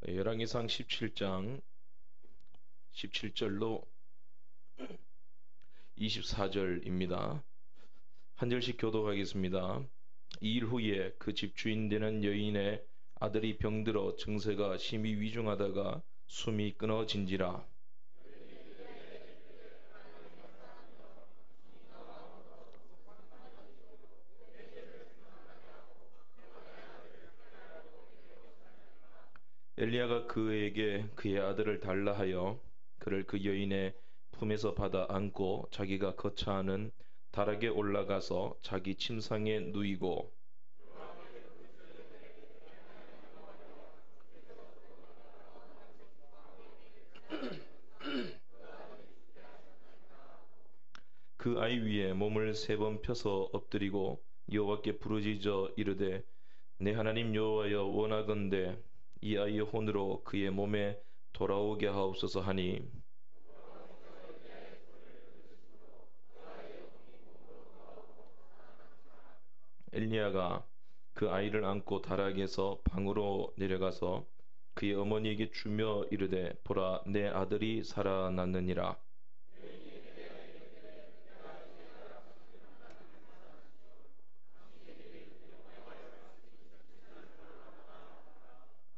열왕기상 17장 17절로 24절입니다. 한 절씩 교독하겠습니다. 2일 후에 그 집 주인 되는 여인의 아들이 병들어 증세가 심히 위중하다가 숨이 끊어진지라. 엘리야가 그에게 그의 아들을 달라 하여 그를 그 여인의 품에서 받아 안고 자기가 거처하는 다락에 올라가서 자기 침상에 누이고 그 아이 위에 몸을 3번 펴서 엎드리고 여호와께 부르짖어 이르되 내 하나님 여호와여 원하건대 이 아이의 혼으로 그의 몸에 돌아오게 하옵소서 하니 엘리야가 그 아이를 안고 다락에서 방으로 내려가서 그의 어머니에게 주며 이르되 보라 내 아들이 살아났느니라.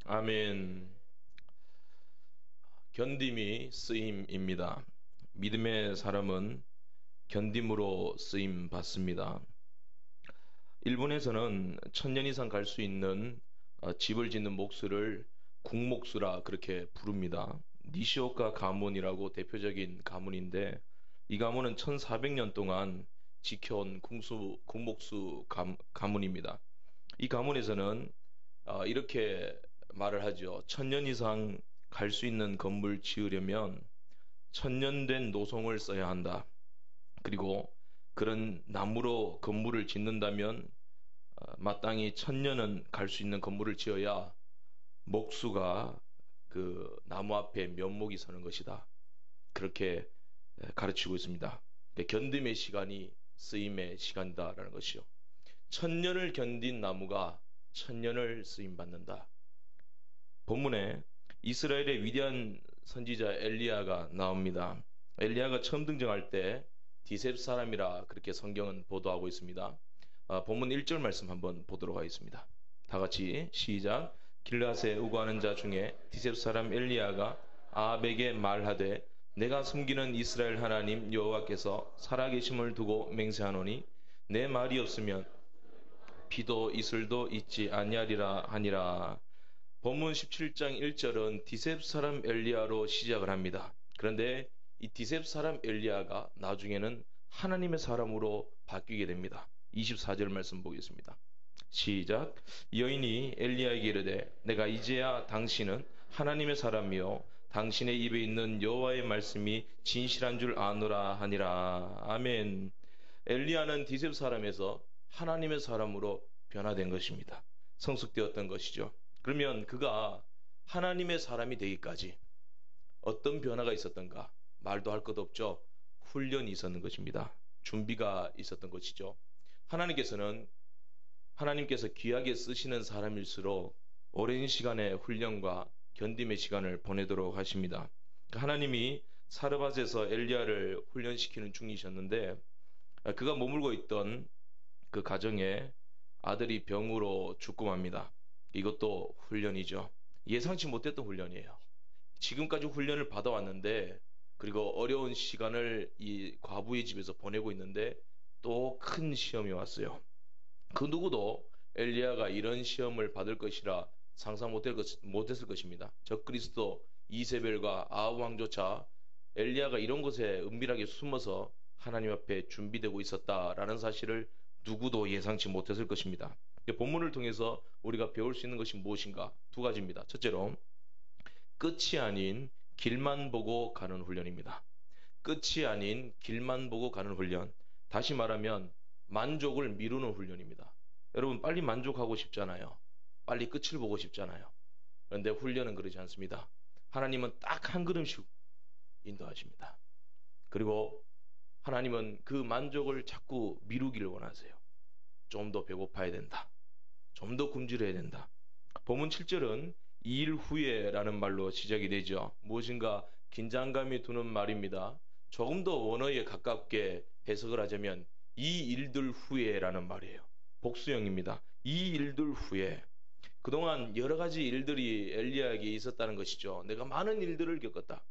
아멘. 견딤이 쓰임입니다. 믿음의 사람은 견딤으로 쓰임 받습니다. 일본에서는 1000년 이상 갈 수 있는 집을 짓는 목수를 국목수라 그렇게 부릅니다. 니시오카 가문이라고 대표적인 가문인데 이 가문은 1400년 동안 지켜온 국목수 가문입니다. 이 가문에서는 이렇게 말을 하죠. 1000년 이상 갈 수 있는 건물 지으려면 1000년 된 노송을 써야 한다. 그리고 그런 나무로 건물을 짓는다면 마땅히 1000년은 갈 수 있는 건물을 지어야 목수가 그 나무 앞에 면목이 서는 것이다. 그렇게 가르치고 있습니다. 견딤의 시간이 쓰임의 시간이다라는 것이요. 1000년을 견딘 나무가 1000년을 쓰임 받는다. 본문에 이스라엘의 위대한 선지자 엘리야가 나옵니다. 엘리야가 처음 등장할 때 디셉 사람이라 그렇게 성경은 보도하고 있습니다. 본문 1절 말씀 한번 보도록 하겠습니다. 다 같이 시작. 길앗에 우거하는 자 중에 디셉 사람 엘리야가 아합에게 말하되 내가 숨기는 이스라엘 하나님 여호와께서 살아계심을 두고 맹세하노니 내 말이 없으면 비도 이슬도 있지 아니하리라 하니라. 본문 17장 1절은 디셉 사람 엘리야로 시작을 합니다. 그런데 이 디셉 사람 엘리야가 나중에는 하나님의 사람으로 바뀌게 됩니다. 24절 말씀 보겠습니다. 시작. 여인이 엘리야에게 이르되 내가 이제야 당신은 하나님의 사람이요 당신의 입에 있는 여호와의 말씀이 진실한 줄 아노라 하니라. 아멘. 엘리야는 디셉 사람에서 하나님의 사람으로 변화된 것입니다. 성숙되었던 것이죠. 그러면 그가 하나님의 사람이 되기까지 어떤 변화가 있었던가? 말도 할 것 없죠. 훈련이 있었는 것입니다. 준비가 있었던 것이죠. 하나님께서 귀하게 쓰시는 사람일수록 오랜 시간의 훈련과 견딤의 시간을 보내도록 하십니다. 하나님이 사르밧에서 엘리야를 훈련시키는 중이셨는데 그가 머물고 있던 그 가정에 아들이 병으로 죽고 맙니다. 이것도 훈련이죠. 예상치 못했던 훈련이에요. 지금까지 훈련을 받아왔는데 그리고 어려운 시간을 이 과부의 집에서 보내고 있는데 또 큰 시험이 왔어요. 그 누구도 엘리야가 이런 시험을 받을 것이라 상상 못했을 것입니다. 적그리스도 이세벨과 아합 왕조차 엘리야가 이런 곳에 은밀하게 숨어서 하나님 앞에 준비되고 있었다라는 사실을 누구도 예상치 못했을 것입니다. 본문을 통해서 우리가 배울 수 있는 것이 무엇인가? 두 가지입니다. 첫째로 끝이 아닌 길만 보고 가는 훈련입니다. 끝이 아닌 길만 보고 가는 훈련. 다시 말하면 만족을 미루는 훈련입니다. 여러분 빨리 만족하고 싶잖아요. 빨리 끝을 보고 싶잖아요. 그런데 훈련은 그러지 않습니다. 하나님은 딱 한 걸음씩 인도하십니다. 그리고 하나님은 그 만족을 자꾸 미루기를 원하세요. 좀 더 배고파야 된다. 좀 더 굶주려야 된다. 본문 7절은 2일 후에라는 말로 시작이 되죠. 무엇인가 긴장감이 드는 말입니다. 조금 더 원어에 가깝게 해석을 하자면 이 일들 후에라는 말이에요. 복수형입니다. 이 일들 후에. 그동안 여러 가지 일들이 엘리야에게 있었다는 것이죠. 내가 많은 일들을 겪었다.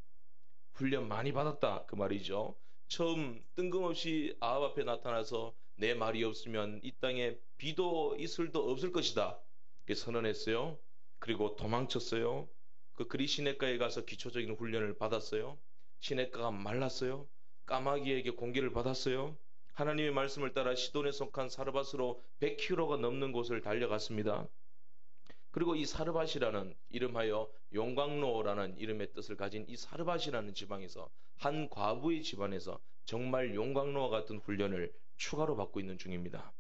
훈련 많이 받았다. 그 말이죠. 처음 뜬금없이 아합 앞에 나타나서 내 말이 없으면 이 땅에 비도 이슬도 없을 것이다. 이렇게 선언했어요. 그리고 도망쳤어요. 그 그리 시냇가에 가서 기초적인 훈련을 받았어요. 시냇가가 말랐어요. 까마귀에게 공개를 받았어요. 하나님의 말씀을 따라 시돈에 속한 사르밧으로 100km가 넘는 곳을 달려갔습니다. 그리고 이 사르밧이라는 이름하여 용광로라는 이름의 뜻을 가진 이 사르밧이라는 지방에서 한 과부의 집안에서 정말 용광로와 같은 훈련을 추가로 받고 있는 중입니다.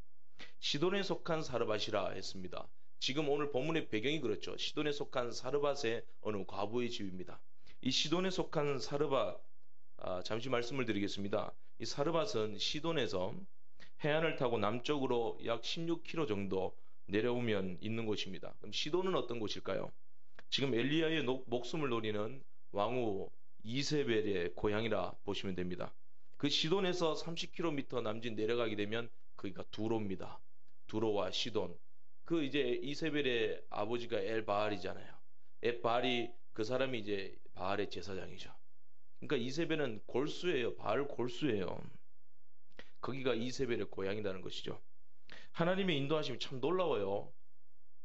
시돈에 속한 사르밧이라 했습니다. 지금 오늘 본문의 배경이 그렇죠. 시돈에 속한 사르밧의 어느 과부의 집입니다. 이 시돈에 속한 사르밧, 잠시 말씀을 드리겠습니다. 이 사르밧은 시돈에서 해안을 타고 남쪽으로 약 16km 정도 내려오면 있는 곳입니다. 그럼 시돈은 어떤 곳일까요? 지금 엘리야의 목숨을 노리는 왕후 이세벨의 고향이라 보시면 됩니다. 그 시돈에서 30km 남짓 내려가게 되면 거기가 두로입니다. 두로와 시돈. 그 이제 이세벨의 아버지가 엘바알이잖아요. 엘바알이 그 사람이 이제 바알의 제사장이죠. 그러니까 이세벨은 골수예요. 바알 골수예요. 거기가 이세벨의 고향이라는 것이죠. 하나님의 인도하심이 참 놀라워요.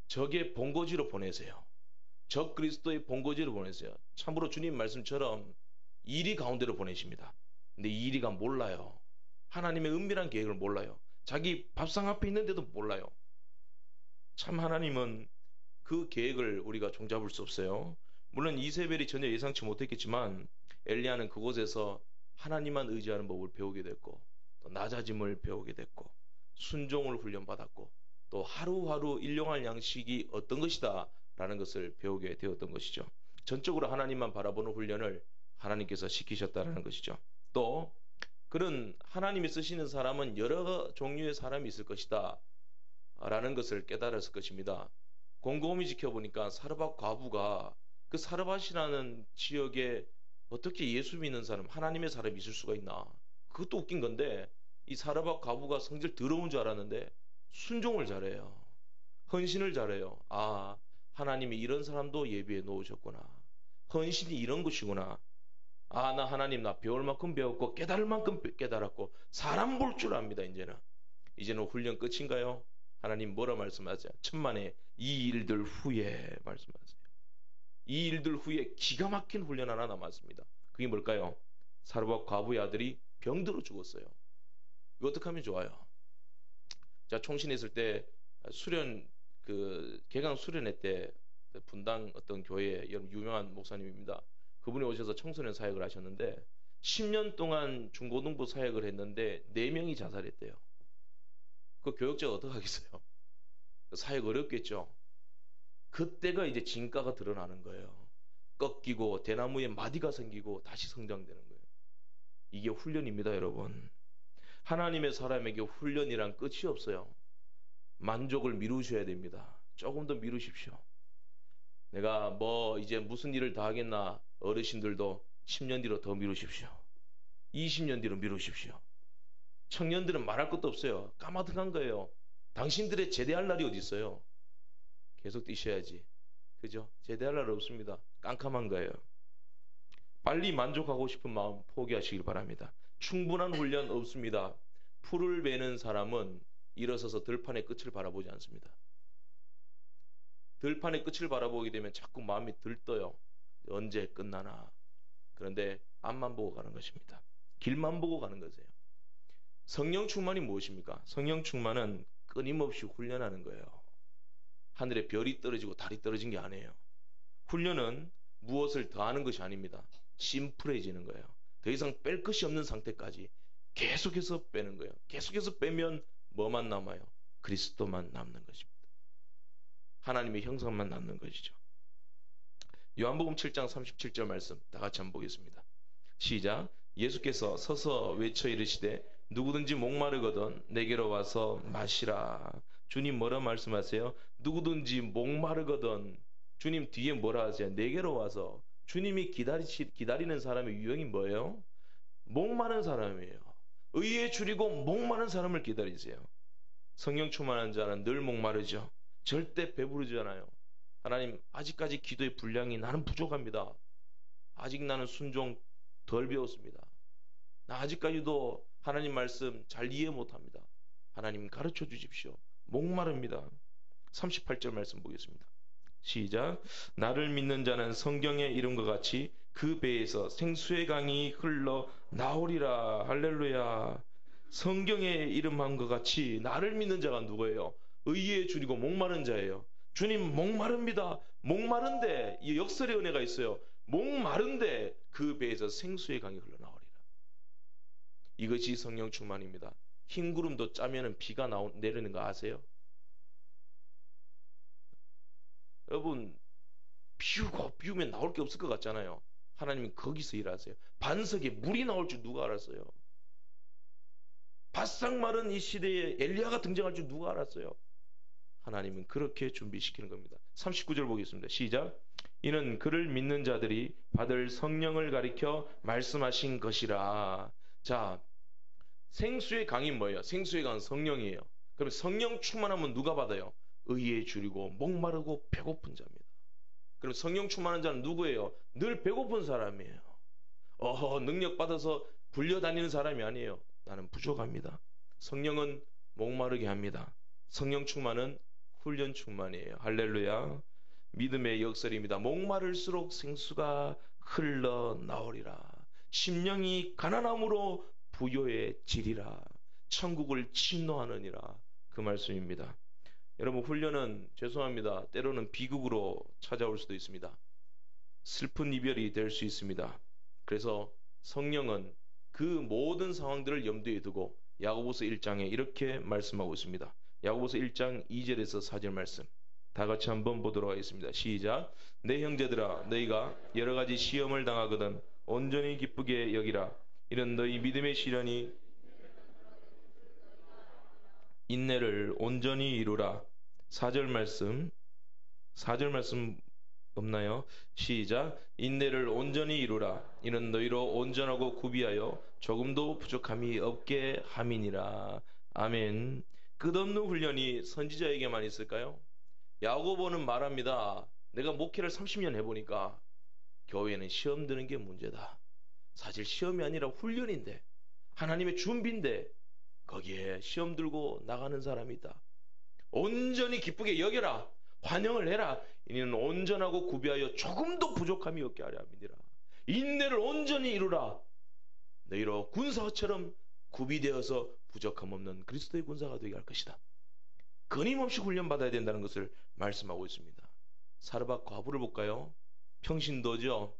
적의 본거지로 보내세요. 적 그리스도의 본거지로 보내세요. 참으로 주님 말씀처럼 이리 가운데로 보내십니다. 근데 이리가 몰라요. 하나님의 은밀한 계획을 몰라요. 자기 밥상 앞에 있는데도 몰라요. 참 하나님은 그 계획을 우리가 종잡을 수 없어요. 물론 이세벨이 전혀 예상치 못했겠지만 엘리야는 그곳에서 하나님만 의지하는 법을 배우게 됐고 또 낮아짐을 배우게 됐고 순종을 훈련받았고 또 하루하루 일용할 양식이 어떤 것이다 라는 것을 배우게 되었던 것이죠. 전적으로 하나님만 바라보는 훈련을 하나님께서 시키셨다는 것이죠. 또 그런 하나님이 쓰시는 사람은 여러 종류의 사람이 있을 것이다 라는 것을 깨달았을 것입니다. 곰곰이 지켜보니까 사르밧 과부가 그 사르밧이라는 지역에 어떻게 예수 믿는 사람, 하나님의 사람이 있을 수가 있나. 그것도 웃긴 건데 이 사르밧 과부가 성질 더러운 줄 알았는데 순종을 잘해요. 헌신을 잘해요. 아, 하나님이 이런 사람도 예비해 놓으셨구나. 헌신이 이런 것이구나. 아, 나 하나님 나 배울 만큼 배웠고 깨달을 만큼 깨달았고 사람 볼 줄 압니다. 이제는 훈련 끝인가요? 하나님 뭐라 말씀하세요? 천만에 이 일들 후에 말씀하세요. 이 일들 후에 기가 막힌 훈련 하나 남았습니다. 그게 뭘까요? 사르밧 과부의 아들이 병들어 죽었어요. 이거 어떻게 하면 좋아요? 제가 총신했을 때 수련 개강 수련회 때 분당 어떤 교회에 유명한 목사님입니다. 그분이 오셔서 청소년 사역을 하셨는데 10년 동안 중고등부 사역을 했는데 4명이 자살했대요. 그 교역자가 어떡하겠어요? 사역 어렵겠죠. 그때가 이제 진가가 드러나는 거예요. 꺾이고 대나무에 마디가 생기고 다시 성장되는 거예요. 이게 훈련입니다, 여러분. 하나님의 사람에게 훈련이란 끝이 없어요. 만족을 미루셔야 됩니다. 조금 더 미루십시오. 내가 이제 무슨 일을 다 하겠나. 어르신들도 10년 뒤로 더 미루십시오. 20년 뒤로 미루십시오. 청년들은 말할 것도 없어요. 까마득한 거예요. 당신들의 제대할 날이 어디 있어요? 계속 뛰셔야지. 그죠? 제대할 날 없습니다. 깜깜한 거예요. 빨리 만족하고 싶은 마음 포기하시길 바랍니다. 충분한 훈련 없습니다. 풀을 베는 사람은 일어서서 들판의 끝을 바라보지 않습니다. 들판의 끝을 바라보게 되면 자꾸 마음이 들떠요. 언제 끝나나. 그런데 앞만 보고 가는 것입니다. 길만 보고 가는 거세요. 성령 충만이 무엇입니까? 성령 충만은 끊임없이 훈련하는 거예요. 하늘에 별이 떨어지고 달이 떨어진 게 아니에요. 훈련은 무엇을 더하는 것이 아닙니다. 심플해지는 거예요. 더 이상 뺄 것이 없는 상태까지 계속해서 빼는 거예요. 계속해서 빼면 뭐만 남아요? 그리스도만 남는 것입니다. 하나님의 형상만 남는 것이죠. 요한복음 7장 37절 말씀 다 같이 한번 보겠습니다. 시작. 예수께서 서서 외쳐 이르시되 누구든지 목마르거든 내게로 와서 마시라. 주님 뭐라 말씀하세요? 누구든지 목마르거든 주님 뒤에 뭐라 하세요? 내게로 와서. 주님이 기다리는 사람의 유형이 뭐예요? 목마른 사람이에요. 의에 줄이고 목마른 사람을 기다리세요. 성령 충만한 자는 늘 목마르죠. 절대 배부르지 않아요. 하나님, 아직까지 기도의 분량이 나는 부족합니다. 아직 나는 순종 덜 배웠습니다. 나 아직까지도 하나님 말씀 잘 이해 못합니다. 하나님 가르쳐 주십시오. 목마릅니다. 38절 말씀 보겠습니다. 시작. 나를 믿는 자는 성경의 이름과 같이 그 배에서 생수의 강이 흘러 나오리라. 할렐루야. 성경의 이름함과 같이 나를 믿는 자가 누구예요? 의에 줄이고 목마른 자예요. 주님 목마릅니다. 목마른데 이 역설의 은혜가 있어요. 목마른데 그 배에서 생수의 강이 흘러나오리라. 이것이 성령 충만입니다. 흰 구름도 짜면은 비가 내리는 거 아세요? 여러분, 비우면 나올 게 없을 것 같잖아요. 하나님이 거기서 일하세요. 반석에 물이 나올 줄 누가 알았어요? 바싹 마른 이 시대에 엘리야가 등장할 줄 누가 알았어요? 하나님은 그렇게 준비시키는 겁니다. 39절 보겠습니다. 시작. 이는 그를 믿는 자들이 받을 성령을 가리켜 말씀하신 것이라. 자, 생수의 강이 뭐예요? 생수의 강은 성령이에요. 그럼 성령 충만하면 누가 받아요? 의에 줄이고 목마르고 배고픈 자입니다. 그럼 성령 충만한 자는 누구예요? 늘 배고픈 사람이에요. 능력 받아서 굴려다니는 사람이 아니에요. 나는 부족합니다. 성령은 목마르게 합니다. 성령 충만은 훈련 충만이에요. 할렐루야. 믿음의 역설입니다. 목마를수록 생수가 흘러나오리라. 심령이 가난함으로 부요해지리라. 천국을 침노하느니라. 그 말씀입니다. 여러분, 훈련은 죄송합니다. 때로는 비극으로 찾아올 수도 있습니다. 슬픈 이별이 될 수 있습니다. 그래서 성령은 그 모든 상황들을 염두에 두고 야고보서 1장에 이렇게 말씀하고 있습니다. 야고보서 1장 2절에서 4절 말씀 다 같이 한번 보도록 하겠습니다. 시작. 내 형제들아, 너희가 여러 가지 시험을 당하거든 온전히 기쁘게 여기라. 이는 너희 믿음의 시련이 인내를 온전히 이루라. 4절 말씀 없나요? 시작. 인내를 온전히 이루라. 이는 너희로 온전하고 구비하여 조금도 부족함이 없게 함이니라. 아멘. 끝없는 훈련이 선지자에게만 있을까요? 야고보는 말합니다. 내가 목회를 30년 해보니까 교회는 시험 드는 게 문제다. 사실 시험이 아니라 훈련인데, 하나님의 준비인데 거기에 시험 들고 나가는 사람이 있다. 온전히 기쁘게 여겨라. 환영을 해라. 이는 온전하고 구비하여 조금도 부족함이 없게 하려 함이니라. 인내를 온전히 이루라. 너희로 군사처럼 구비되어서 부족함 없는 그리스도의 군사가 되게 할 것이다. 끊임없이 훈련받아야 된다는 것을 말씀하고 있습니다. 사르밧 과부를 볼까요? 평신도죠.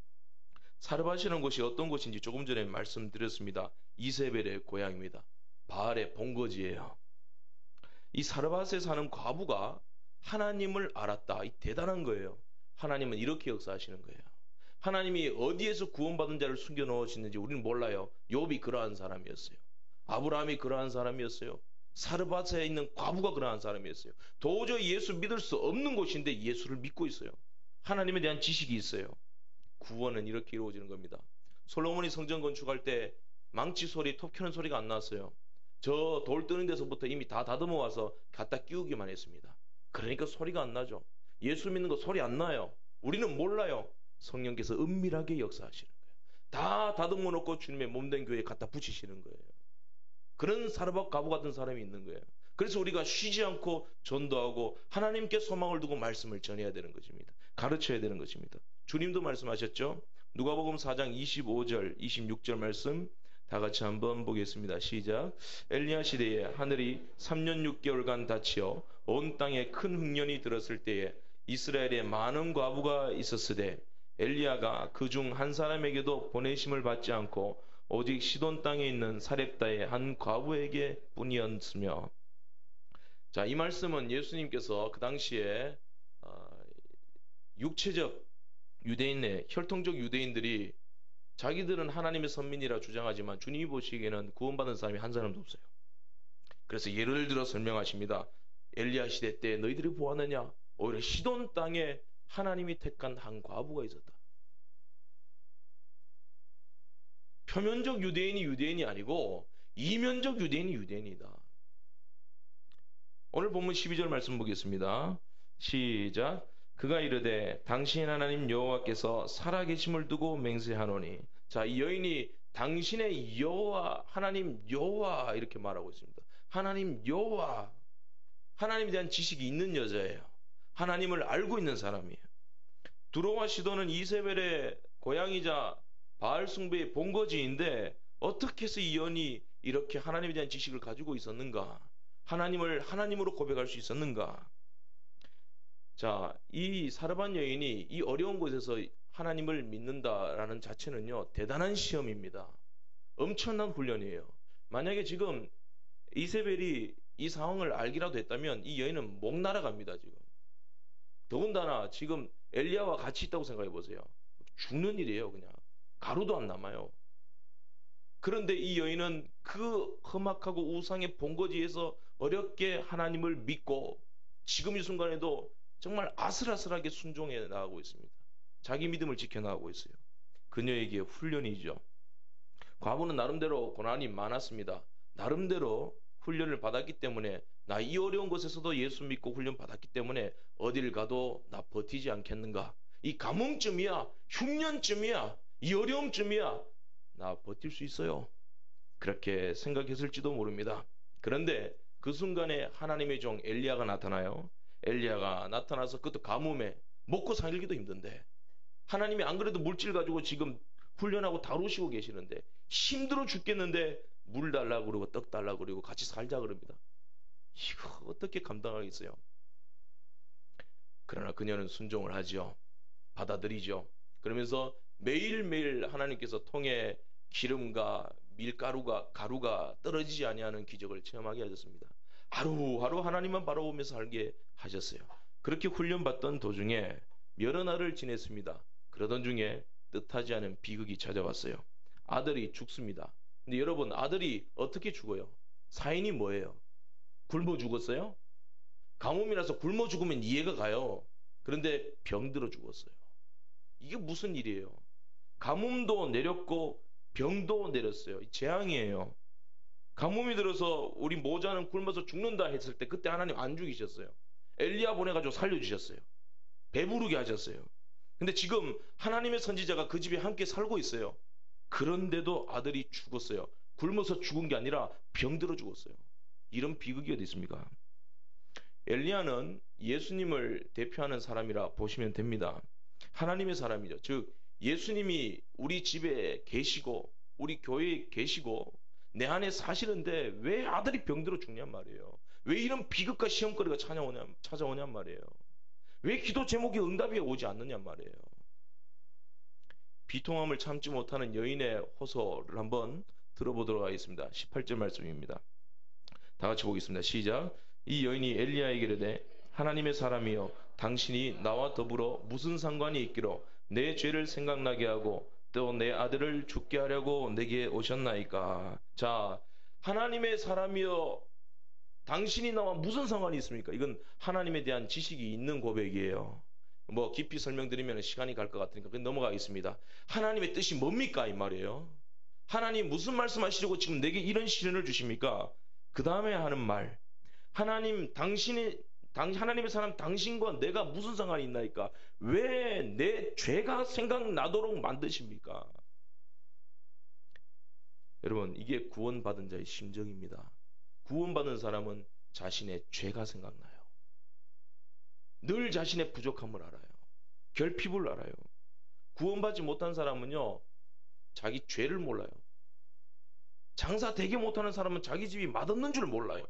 사르밧이라는 곳이 어떤 곳인지 조금 전에 말씀드렸습니다. 이세벨의 고향입니다. 바알의 본거지예요. 이 사르밧에 사는 과부가 하나님을 알았다. 이 대단한 거예요. 하나님은 이렇게 역사하시는 거예요. 하나님이 어디에서 구원받은 자를 숨겨 놓으시는지 우리는 몰라요. 욥이 그러한 사람이었어요. 아브라함이 그러한 사람이었어요. 사르밧에 있는 과부가 그러한 사람이었어요. 도저히 예수 믿을 수 없는 곳인데 예수를 믿고 있어요. 하나님에 대한 지식이 있어요. 구원은 이렇게 이루어지는 겁니다. 솔로몬이 성전 건축할 때 망치 소리, 톱 켜는 소리가 안 났어요. 저 돌 뜨는 데서부터 이미 다 다듬어 와서 갖다 끼우기만 했습니다. 그러니까 소리가 안 나죠. 예수 믿는 거 소리 안 나요. 우리는 몰라요. 성령께서 은밀하게 역사하시는 거예요. 다 다듬어 놓고 주님의 몸된 교회에 갖다 붙이시는 거예요. 그런 사르밧 과부 같은 사람이 있는 거예요. 그래서 우리가 쉬지 않고 전도하고 하나님께 소망을 두고 말씀을 전해야 되는 것입니다. 가르쳐야 되는 것입니다. 주님도 말씀하셨죠. 누가복음 4장 25절 26절 말씀 다 같이 한번 보겠습니다. 시작. 엘리야 시대에 하늘이 3년 6개월간 닫히어 온 땅에 큰 흉년이 들었을 때에 이스라엘에 많은 과부가 있었으되 엘리야가 그중 한 사람에게도 보내심을 받지 않고 오직 시돈 땅에 있는 사렙다의 한 과부에게 뿐이었으며. 자, 이 말씀은 예수님께서 그 당시에 육체적 유대인의 혈통적 유대인들이 자기들은 하나님의 선민이라 주장하지만 주님이 보시기에는 구원받은 사람이 한 사람도 없어요. 그래서 예를 들어 설명하십니다. 엘리야 시대 때 너희들이 보았느냐? 오히려 시돈 땅에 하나님이 택한 한 과부가 있었다. 표면적 유대인이 유대인이 아니고 이면적 유대인이 유대인이다. 오늘 본문 12절 말씀 보겠습니다. 시작. 그가 이르되 당신 하나님 여호와께서 살아계심을 두고 맹세하노니. 자, 이 여인이 당신의 여호와, 하나님 여호와 이렇게 말하고 있습니다. 하나님 여호와, 하나님에 대한 지식이 있는 여자예요. 하나님을 알고 있는 사람이에요. 두로와 시도는 이세벨의 고향이자 바알 숭배의 본거지인데 어떻게 해서 이 여인이 이렇게 하나님에 대한 지식을 가지고 있었는가? 하나님을 하나님으로 고백할 수 있었는가? 자, 이 사르반 여인이 이 어려운 곳에서 하나님을 믿는다라는 자체는요, 대단한 시험입니다. 엄청난 훈련이에요. 만약에 지금 이세벨이 이 상황을 알기라도 했다면 이 여인은 목 날아갑니다, 지금. 더군다나 지금 엘리야와 같이 있다고 생각해 보세요. 죽는 일이에요, 그냥. 가루도 안 남아요. 그런데 이 여인은 그 험악하고 우상의 본거지에서 어렵게 하나님을 믿고 지금 이 순간에도 정말 아슬아슬하게 순종해 나가고 있습니다. 자기 믿음을 지켜나가고 있어요. 그녀에게 훈련이죠. 과부는 나름대로 고난이 많았습니다. 나름대로 훈련을 받았기 때문에 나 이 어려운 곳에서도 예수 믿고 훈련 받았기 때문에 어딜 가도 나 버티지 않겠는가? 이 가뭄쯤이야, 흉년쯤이야, 이 어려움쯤이야, 나 버틸 수 있어요. 그렇게 생각했을지도 모릅니다. 그런데 그 순간에 하나님의 종 엘리야가 나타나요. 엘리야가 나타나서 그것도 가뭄에 먹고 살기도 힘든데 하나님이 안 그래도 물질 가지고 지금 훈련하고 다루시고 계시는데 힘들어 죽겠는데 물 달라고 그러고 떡 달라고 그러고 같이 살자 그럽니다. 이거 어떻게 감당하겠어요? 그러나 그녀는 순종을 하죠. 받아들이죠. 그러면서 매일매일 하나님께서 통해 기름과 밀가루가 가루가 떨어지지 아니하는 기적을 체험하게 하셨습니다. 하루하루 하나님만 바라보면서 살게 하셨어요. 그렇게 훈련받던 도중에 여러 날을 지냈습니다. 그러던 중에 뜻하지 않은 비극이 찾아왔어요. 아들이 죽습니다. 근데 여러분, 아들이 어떻게 죽어요? 사인이 뭐예요? 굶어 죽었어요? 가뭄이라서 굶어 죽으면 이해가 가요. 그런데 병들어 죽었어요. 이게 무슨 일이에요? 가뭄도 내렸고 병도 내렸어요. 재앙이에요. 가뭄이 들어서 우리 모자는 굶어서 죽는다 했을 때 그때 하나님 안 죽이셨어요. 엘리야 보내가지고 살려주셨어요. 배부르게 하셨어요. 근데 지금 하나님의 선지자가 그 집에 함께 살고 있어요. 그런데도 아들이 죽었어요. 굶어서 죽은 게 아니라 병들어 죽었어요. 이런 비극이 어디 있습니까? 엘리야는 예수님을 대표하는 사람이라 보시면 됩니다. 하나님의 사람이죠. 즉 예수님이 우리 집에 계시고 우리 교회에 계시고 내 안에 사시는데 왜 아들이 병들어 죽냔 말이에요. 왜 이런 비극과 시험거리가 찾아오냔 말이에요. 왜 기도 제목이 응답이 오지 않느냔 말이에요. 비통함을 참지 못하는 여인의 호소를 한번 들어보도록 하겠습니다. 18절 말씀입니다. 다 같이 보겠습니다. 시작. 이 여인이 엘리야에게 이르되 하나님의 사람이여 당신이 나와 더불어 무슨 상관이 있기로 내 죄를 생각나게 하고 또 내 아들을 죽게 하려고 내게 오셨나이까. 자, 하나님의 사람이여 당신이 나와 무슨 상관이 있습니까? 이건 하나님에 대한 지식이 있는 고백이에요. 뭐 깊이 설명드리면 시간이 갈 것 같으니까 그냥 넘어가겠습니다. 하나님의 뜻이 뭡니까? 이 말이에요. 하나님 무슨 말씀하시려고 지금 내게 이런 시련을 주십니까? 그 다음에 하는 말, 하나님 하나님의 사람 당신과 내가 무슨 상관이 있나이까? 왜 내 죄가 생각나도록 만드십니까? 여러분, 이게 구원받은 자의 심정입니다. 구원받은 사람은 자신의 죄가 생각나요. 늘 자신의 부족함을 알아요. 결핍을 알아요. 구원받지 못한 사람은요, 자기 죄를 몰라요. 장사 되게 못하는 사람은 자기 집이 맛없는 줄 몰라요.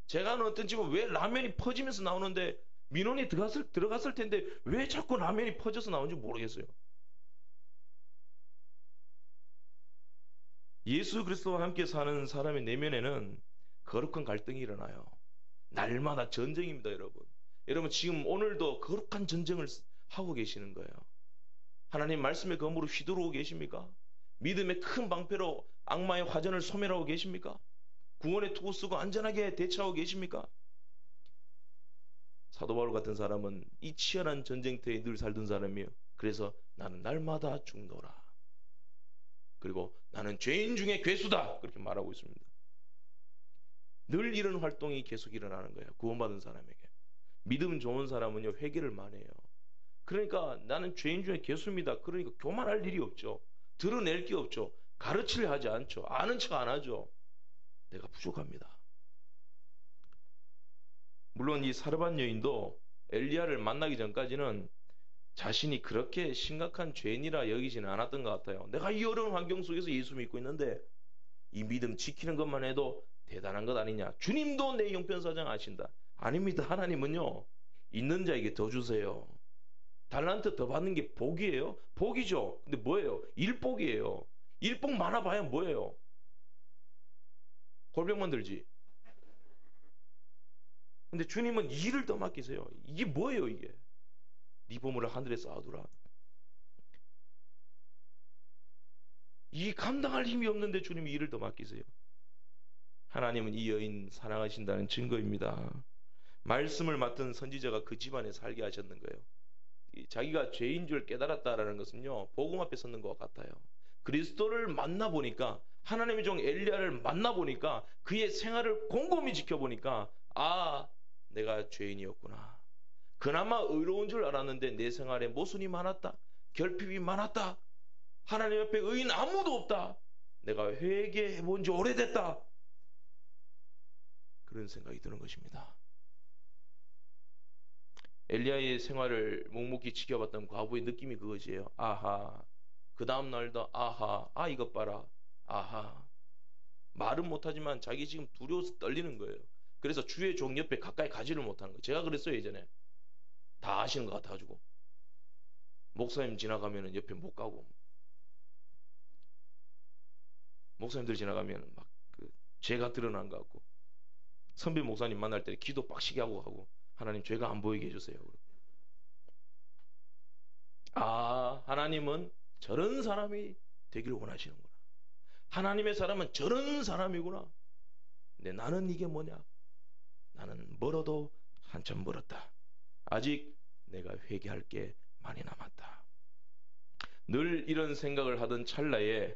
제가 아는 어떤 집은 왜 라면이 퍼지면서 나오는데 민원이 들어갔을 텐데 왜 자꾸 라면이 퍼져서 나오는지 모르겠어요. 예수 그리스도와 함께 사는 사람의 내면에는 거룩한 갈등이 일어나요. 날마다 전쟁입니다, 여러분. 여러분 지금 오늘도 거룩한 전쟁을 하고 계시는 거예요. 하나님 말씀의 검으로 휘두르고 계십니까? 믿음의 큰 방패로 악마의 화전을 소멸하고 계십니까? 구원의 투구 쓰고 안전하게 대처하고 계십니까? 사도 바울 같은 사람은 이 치열한 전쟁터에 늘 살던 사람이에요. 그래서 나는 날마다 죽노라. 그리고 나는 죄인 중에 괴수다. 그렇게 말하고 있습니다. 늘 이런 활동이 계속 일어나는 거예요. 구원받은 사람에게. 믿음 좋은 사람은요, 회개를 많이 해요. 그러니까 나는 죄인 중에 괴수입니다. 그러니까 교만할 일이 없죠. 드러낼 게 없죠. 가르치려 하지 않죠. 아는 척 안 하죠. 내가 부족합니다. 물론 이 사르밧 여인도 엘리야를 만나기 전까지는 자신이 그렇게 심각한 죄인이라 여기지는 않았던 것 같아요. 내가 이 어려운 환경 속에서 예수 믿고 있는데 이 믿음 지키는 것만 해도 대단한 것 아니냐. 주님도 내 형편사정 아신다. 아닙니다. 하나님은요, 있는 자에게 더 주세요. 달란트 더 받는 게 복이에요? 복이죠. 근데 뭐예요? 일복이에요. 일복 많아봐야 뭐예요? 골병 만들지. 근데 주님은 일을 더 맡기세요. 이게 뭐예요, 이게? 네 보물을 하늘에 쌓아두라. 이 감당할 힘이 없는데 주님이 일을 더 맡기세요. 하나님은 이 여인 사랑하신다는 증거입니다. 말씀을 맡은 선지자가 그 집안에 살게 하셨는 거예요. 자기가 죄인 줄 깨달았다라는 것은요, 복음 앞에 섰는 것 같아요. 그리스도를 만나보니까, 하나님의 종 엘리야를 만나보니까, 그의 생활을 곰곰이 지켜보니까, 아, 내가 죄인이었구나. 그나마 의로운 줄 알았는데 내 생활에 모순이 많았다. 결핍이 많았다. 하나님 옆에 의인 아무도 없다. 내가 회개해 본 지 오래됐다. 그런 생각이 드는 것입니다. 엘리야의 생활을 묵묵히 지켜봤던 과부의 느낌이 그것이에요. 아하. 그 다음 날도 아하. 아, 이것 봐라. 아하. 말은 못하지만 자기 지금 두려워서 떨리는 거예요. 그래서 주의 종 옆에 가까이 가지를 못하는 거예요. 제가 그랬어요, 예전에. 다 아시는 것 같아가지고. 목사님 지나가면 옆에 못 가고. 목사님들 지나가면 막 죄가 드러난 것 같고. 선배 목사님 만날 때 기도 빡시게 하고 하나님 죄가 안 보이게 해주세요. 아, 하나님은 저런 사람이 되기를 원하시는구나. 하나님의 사람은 저런 사람이구나. 근데 나는 이게 뭐냐? 나는 멀어도 한참 멀었다. 아직 내가 회개할 게 많이 남았다. 늘 이런 생각을 하던 찰나에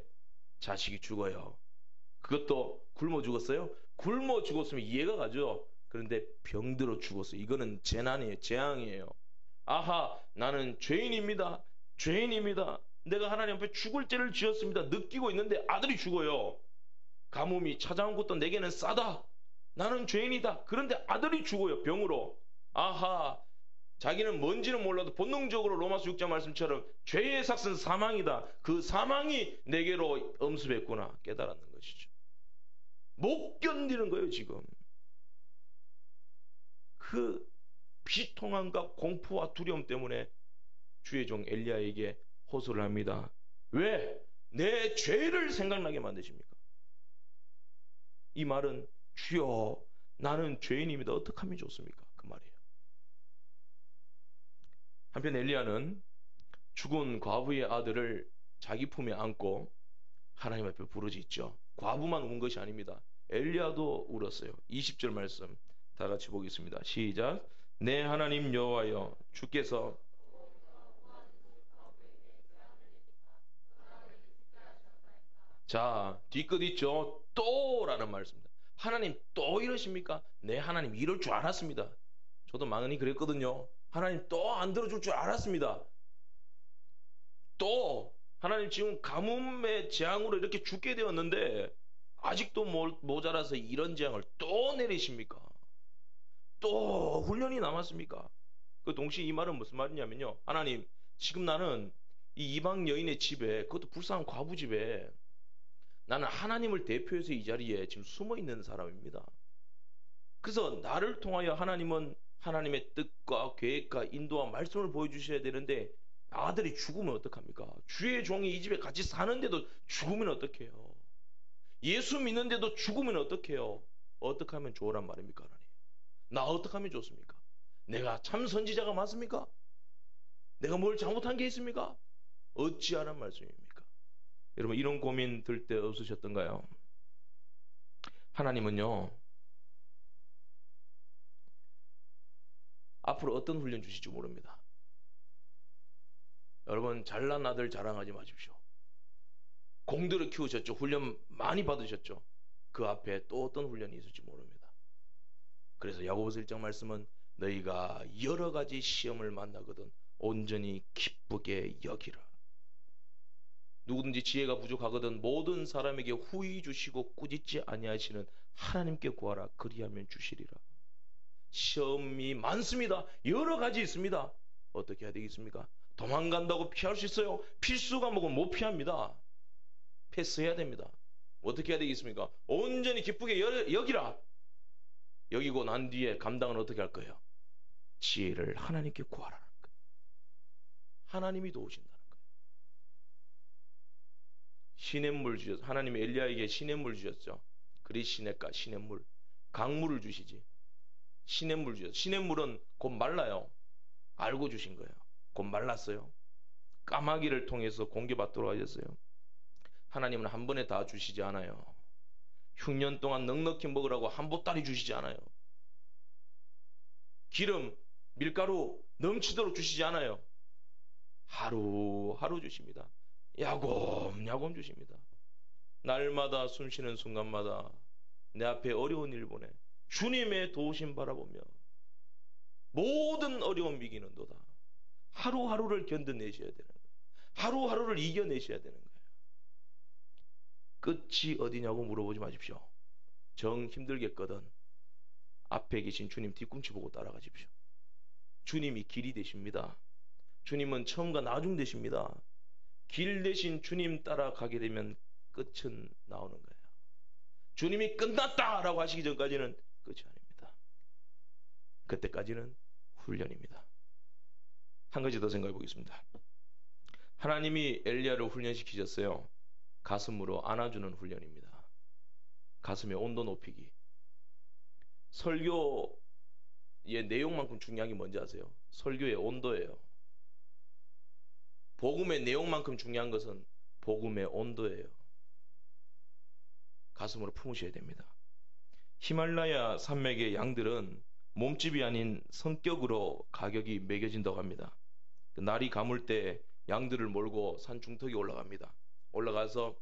자식이 죽어요. 그것도 굶어 죽었어요? 굶어 죽었으면 이해가 가죠. 그런데 병들어 죽었어요. 이거는 재난이에요. 재앙이에요. 아하, 나는 죄인입니다. 죄인입니다. 내가 하나님 앞에 죽을 죄를 지었습니다. 느끼고 있는데 아들이 죽어요. 가뭄이 찾아온 것도 내게는 싸다. 나는 죄인이다. 그런데 아들이 죽어요. 병으로. 아하, 자기는 뭔지는 몰라도 본능적으로 로마서 6장 말씀처럼 죄의 삭은 사망이다. 그 사망이 내게로 엄습했구나 깨달았는 것이죠. 못 견디는 거예요, 지금. 그 비통함과 공포와 두려움 때문에 주의 종 엘리야에게 호소를 합니다. 왜? 내 죄를 생각나게 만드십니까? 이 말은 주여 나는 죄인입니다. 어떻게 하면 좋습니까? 그 말이에요. 한편 엘리야는 죽은 과부의 아들을 자기 품에 안고 하나님 앞에 부르짖죠. 과부만 운 것이 아닙니다. 엘리야도 울었어요. 20절 말씀 다 같이 보겠습니다. 시작. 내 하나님 여호와여 주께서 자 뒤끝 있죠. 또라는 말씀입니다. 하나님 또 이러십니까? 네, 하나님 이럴 줄 알았습니다. 저도 많이 그랬거든요. 하나님 또 안 들어줄 줄 알았습니다. 또 하나님 지금 가뭄의 재앙으로 이렇게 죽게 되었는데 아직도 모자라서 이런 재앙을 또 내리십니까? 또 훈련이 남았습니까? 그 동시에 이 말은 무슨 말이냐면요. 하나님 지금 나는 이 이방 여인의 집에, 그것도 불쌍한 과부 집에 나는 하나님을 대표해서 이 자리에 지금 숨어 있는 사람입니다. 그래서 나를 통하여 하나님은 하나님의 뜻과 계획과 인도와 말씀을 보여주셔야 되는데 아들이 죽으면 어떡합니까? 주의 종이 이 집에 같이 사는데도 죽으면 어떡해요? 예수 믿는데도 죽으면 어떡해요? 어떻게 하면 좋으란 말입니까, 하나님? 나 어떻게 하면 좋습니까? 내가 참 선지자가 맞습니까? 내가 뭘 잘못한 게 있습니까? 어찌하란 말씀입니까? 여러분 이런 고민 들 때 없으셨던가요? 하나님은요 앞으로 어떤 훈련 주실지 모릅니다. 여러분, 잘난 아들 자랑하지 마십시오. 공들여 키우셨죠. 훈련 많이 받으셨죠. 그 앞에 또 어떤 훈련이 있을지 모릅니다. 그래서 야고보서 1장 말씀은 너희가 여러 가지 시험을 만나거든 온전히 기쁘게 여기라. 누구든지 지혜가 부족하거든 모든 사람에게 후히 주시고 꾸짖지 아니하시는 하나님께 구하라. 그리하면 주시리라. 시험이 많습니다. 여러 가지 있습니다. 어떻게 해야 되겠습니까? 도망간다고 피할 수 있어요? 필수 과목은 못 피합니다. 패스해야 됩니다. 어떻게 해야 되겠습니까? 온전히 기쁘게 여기라. 여기고 난 뒤에 감당은 어떻게 할 거예요? 지혜를 하나님께 구하라는 거예요. 하나님이 도우신다는 거예요. 시냇물 주셨죠. 하나님이 엘리야에게 시냇물 주셨죠. 그리 시냇가 시냇물. 강물을 주시지. 시냇물 주셨죠. 시냇물은 곧 말라요. 알고 주신 거예요. 곧 말랐어요. 까마귀를 통해서 공개받도록 하셨어요. 하나님은 한 번에 다 주시지 않아요. 흉년 동안 넉넉히 먹으라고 한 보따리 주시지 않아요. 기름, 밀가루 넘치도록 주시지 않아요. 하루하루 주십니다. 야곱야곱 주십니다. 날마다 숨쉬는 순간마다 내 앞에 어려운 일 보내 주님의 도우심 바라보며 모든 어려움 이기는도다. 하루하루를 견뎌내셔야 되는 거예요. 하루하루를 이겨내셔야 되는 거예요. 끝이 어디냐고 물어보지 마십시오. 정 힘들겠거든 앞에 계신 주님 뒤꿈치 보고 따라가십시오. 주님이 길이 되십니다. 주님은 처음과 나중 되십니다. 길 대신 주님 따라가게 되면 끝은 나오는 거예요. 주님이 끝났다라고 하시기 전까지는 끝이 아닙니다. 그때까지는 훈련입니다. 한 가지 더 생각해 보겠습니다. 하나님이 엘리야를 훈련시키셨어요. 가슴으로 안아주는 훈련입니다. 가슴의 온도 높이기. 설교의 내용만큼 중요한 게 뭔지 아세요? 설교의 온도예요. 복음의 내용만큼 중요한 것은 복음의 온도예요. 가슴으로 품으셔야 됩니다. 히말라야 산맥의 양들은 몸집이 아닌 성격으로 가격이 매겨진다고 합니다. 날이 가물 때 양들을 몰고 산 중턱에 올라갑니다. 올라가서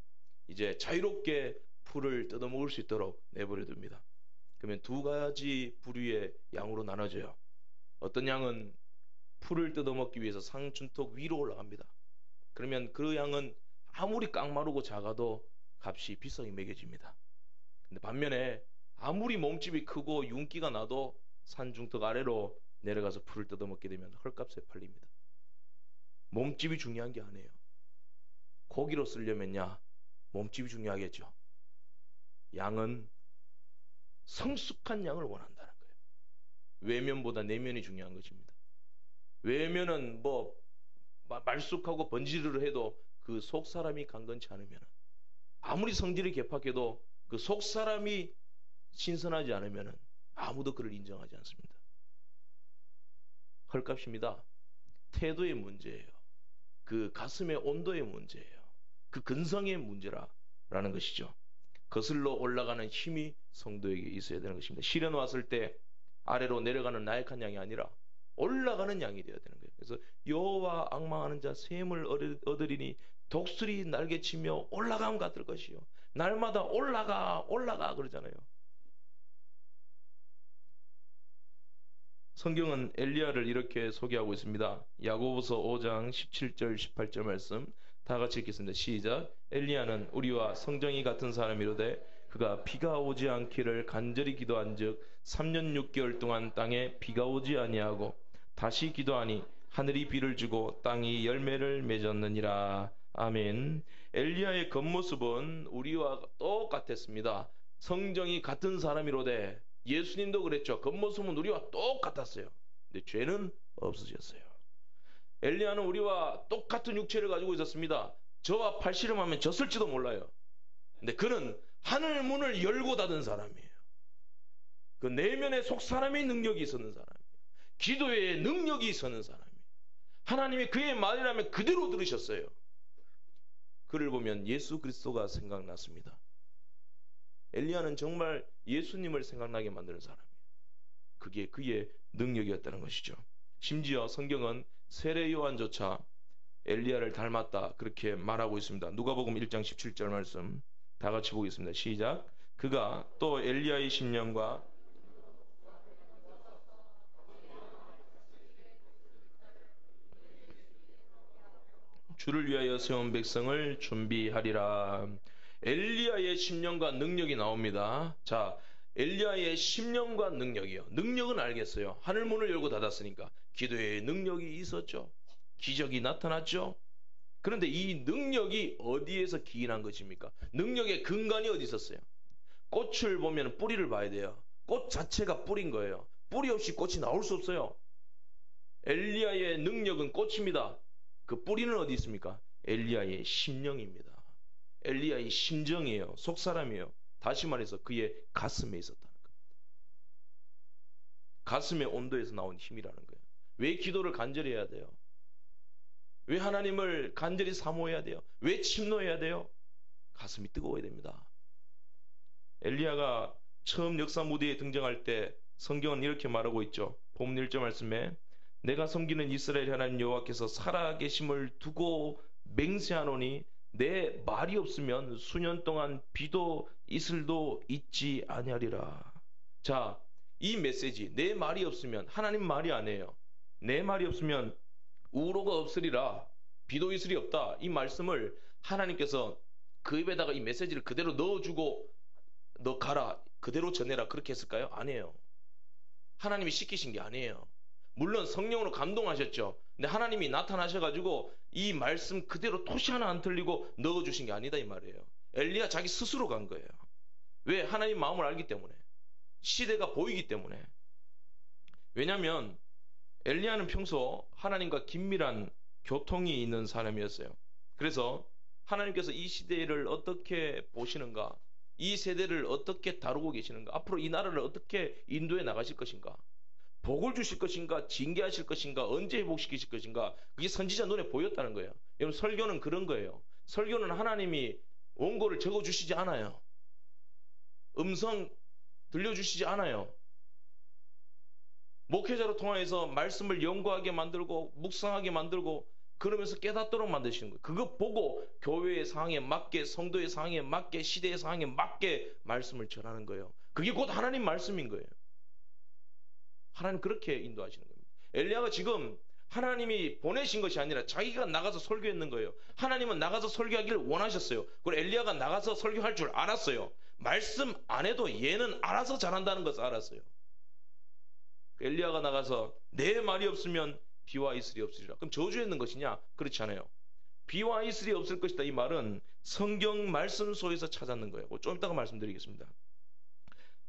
이제 자유롭게 풀을 뜯어먹을 수 있도록 내버려 둡니다. 그러면 두 가지 부류의 양으로 나눠져요. 어떤 양은 풀을 뜯어먹기 위해서 산 중턱 위로 올라갑니다. 그러면 그 양은 아무리 깡마르고 작아도 값이 비싸게 매겨집니다. 근데 반면에 아무리 몸집이 크고 윤기가 나도 산 중턱 아래로 내려가서 풀을 뜯어먹게 되면 헐값에 팔립니다. 몸집이 중요한 게 아니에요. 고기로 쓰려면야 몸집이 중요하겠죠. 양은 성숙한 양을 원한다는 거예요. 외면보다 내면이 중요한 것입니다. 외면은 뭐 말쑥하고 번지르르 해도 그 속 사람이 강건치 않으면, 아무리 성질이 개팍해도 그 속 사람이 신선하지 않으면 아무도 그를 인정하지 않습니다. 헐값입니다. 태도의 문제예요. 그 가슴의 온도의 문제예요. 그 근성의 문제라는 것이죠. 거슬러 올라가는 힘이 성도에게 있어야 되는 것입니다. 시련 왔을 때 아래로 내려가는 나약한 양이 아니라 올라가는 양이 되어야 되는 거예요. 그래서 여호와 앙망하는 자 샘을 얻으리니 독수리 날개치며 올라감 같을 것이요. 날마다 올라가 그러잖아요. 성경은 엘리야를 이렇게 소개하고 있습니다. 야고보서 5장 17절 18절 말씀 다 같이 읽겠습니다. 시작. 엘리야는 우리와 성정이 같은 사람이로되 그가 비가 오지 않기를 간절히 기도한즉 3년 6개월 동안 땅에 비가 오지 아니하고 다시 기도하니 하늘이 비를 주고 땅이 열매를 맺었느니라. 아멘. 엘리야의 겉모습은 우리와 똑같았습니다. 성정이 같은 사람이로되 예수님도 그랬죠. 겉모습은 우리와 똑같았어요. 근데 죄는 없으셨어요. 엘리야는 우리와 똑같은 육체를 가지고 있었습니다. 저와 팔씨름하면 졌을지도 몰라요. 근데 그는 하늘 문을 열고 닫은 사람이에요. 그 내면의 속 사람의 능력이 있었는 사람이에요. 기도의 능력이 있었는 사람이에요. 하나님이 그의 말이라면 그대로 들으셨어요. 그를 보면 예수 그리스도가 생각났습니다. 엘리야는 정말 예수님을 생각나게 만드는 사람이에요. 그 그게 그의 능력이었다는 것이죠. 심지어 성경은 세례 요한조차 엘리야를 닮았다 그렇게 말하고 있습니다. 누가복음 1장 17절 말씀 다 같이 보겠습니다. 시작. 그가 또 엘리야의 심령과 주를 위하여 세운 백성을 준비하리라. 엘리야의 심령과 능력이 나옵니다. 자, 엘리야의 심령과 능력이요. 능력은 알겠어요. 하늘문을 열고 닫았으니까 기도의 능력이 있었죠. 기적이 나타났죠. 그런데 이 능력이 어디에서 기인한 것입니까? 능력의 근간이 어디 있었어요? 꽃을 보면 뿌리를 봐야 돼요. 꽃 자체가 뿌리인 거예요. 뿌리 없이 꽃이 나올 수 없어요. 엘리야의 능력은 꽃입니다. 그 뿌리는 어디 있습니까? 엘리야의 심령입니다. 엘리야의 심정이에요. 속사람이에요. 다시 말해서 그의 가슴에 있었다는 겁니다. 가슴의 온도에서 나온 힘이라는 거예요. 왜 기도를 간절히 해야 돼요? 왜 하나님을 간절히 사모해야 돼요? 왜 침노해야 돼요? 가슴이 뜨거워야 됩니다. 엘리야가 처음 역사 무대에 등장할 때 성경은 이렇게 말하고 있죠. 본문 1절 말씀에 내가 섬기는 이스라엘 하나님 여호와께서 살아계심을 두고 맹세하노니 내 말이 없으면 수년 동안 비도 이슬도 있지 아니하리라. 자, 이 메시지 내 말이 없으면 하나님 말이 아니에요. 내 말이 없으면 우로가 없으리라. 비도 이슬이 없다. 이 말씀을 하나님께서 그 입에다가 이 메시지를 그대로 넣어주고 너 가라. 그대로 전해라. 그렇게 했을까요? 아니에요. 하나님이 시키신 게 아니에요. 물론 성령으로 감동하셨죠. 근데 하나님이 나타나셔가지고 이 말씀 그대로 토시 하나 안 틀리고 넣어주신 게 아니다 이 말이에요. 엘리야 자기 스스로 간 거예요. 왜? 하나님 마음을 알기 때문에. 시대가 보이기 때문에. 왜냐하면 엘리야는 평소 하나님과 긴밀한 교통이 있는 사람이었어요. 그래서 하나님께서 이 시대를 어떻게 보시는가, 이 세대를 어떻게 다루고 계시는가, 앞으로 이 나라를 어떻게 인도해 나가실 것인가, 복을 주실 것인가, 징계하실 것인가, 언제 회복시키실 것인가, 그게 선지자 눈에 보였다는 거예요. 여러분, 설교는 그런 거예요. 설교는 하나님이 원고를 적어주시지 않아요. 음성 들려주시지 않아요. 목회자로 통하여서 말씀을 연구하게 만들고 묵상하게 만들고 그러면서 깨닫도록 만드시는 거예요. 그거 보고 교회의 상황에 맞게, 성도의 상황에 맞게, 시대의 상황에 맞게 말씀을 전하는 거예요. 그게 곧 하나님 말씀인 거예요. 하나님 그렇게 인도하시는 겁니다. 엘리야가 지금 하나님이 보내신 것이 아니라 자기가 나가서 설교했는 거예요. 하나님은 나가서 설교하기를 원하셨어요. 그리고 엘리야가 나가서 설교할 줄 알았어요. 말씀 안 해도 얘는 알아서 잘한다는 것을 알았어요. 엘리야가 나가서 내 말이 없으면 비와 이슬이 없으리라. 그럼 저주했는 것이냐? 그렇지 않아요. 비와 이슬이 없을 것이다. 이 말은 성경 말씀 속에서 찾았는 거예요. 좀 이따가 말씀드리겠습니다.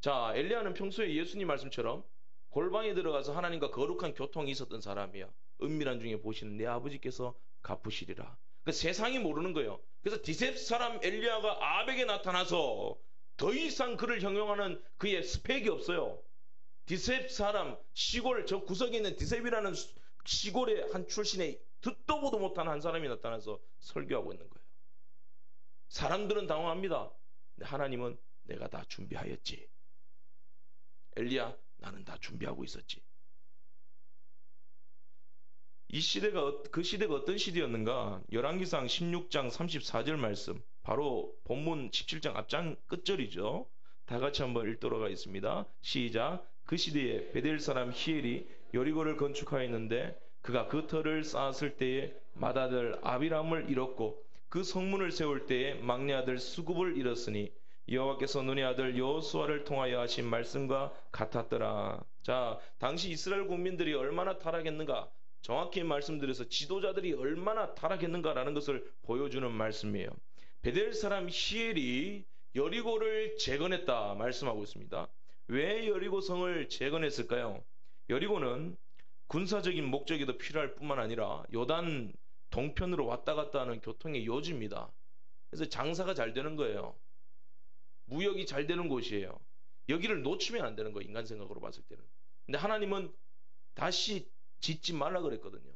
자, 엘리야는 평소에 예수님 말씀처럼 골방에 들어가서 하나님과 거룩한 교통이 있었던 사람이야. 은밀한 중에 보시는 내 아버지께서 갚으시리라. 그러니까 세상이 모르는 거예요. 그래서 디셉 사람 엘리야가 아벡에 나타나서 더 이상 그를 형용하는 그의 스펙이 없어요. 디셉 사람 시골 저 구석에 있는 디셉이라는 시골의 한 출신의 듣도 보도 못한 한 사람이 나타나서 설교하고 있는 거예요. 사람들은 당황합니다. 근데 하나님은 내가 다 준비하였지. 엘리야 나는 다 준비하고 있었지. 이 시대가 그 시대가 어떤 시대였는가? 열왕기상 16장 34절 말씀, 바로 본문 17장 앞장 끝절이죠. 다 같이 한번 읽도록 하겠습니다. 시작. 그 시대에 베델 사람 히엘이 여리고를 건축하였는데 그가 그 터를 쌓았을 때에 맏아들 아비람을 잃었고 그 성문을 세울 때에 막내 아들 수굽을 잃었으니 여호와께서 눈의 아들 여호수아를 통하여 하신 말씀과 같았더라. 자, 당시 이스라엘 국민들이 얼마나 타락했는가, 정확히 말씀드려서 지도자들이 얼마나 타락했는가라는 것을 보여주는 말씀이에요. 베델 사람 히엘이 여리고를 재건했다 말씀하고 있습니다. 왜 여리고 성을 재건했을까요? 여리고는 군사적인 목적에도 필요할 뿐만 아니라 요단 동편으로 왔다 갔다 하는 교통의 요지입니다. 그래서 장사가 잘 되는 거예요. 무역이 잘 되는 곳이에요. 여기를 놓치면 안 되는 거예요. 인간 생각으로 봤을 때는. 근데 하나님은 다시 짓지 말라 그랬거든요.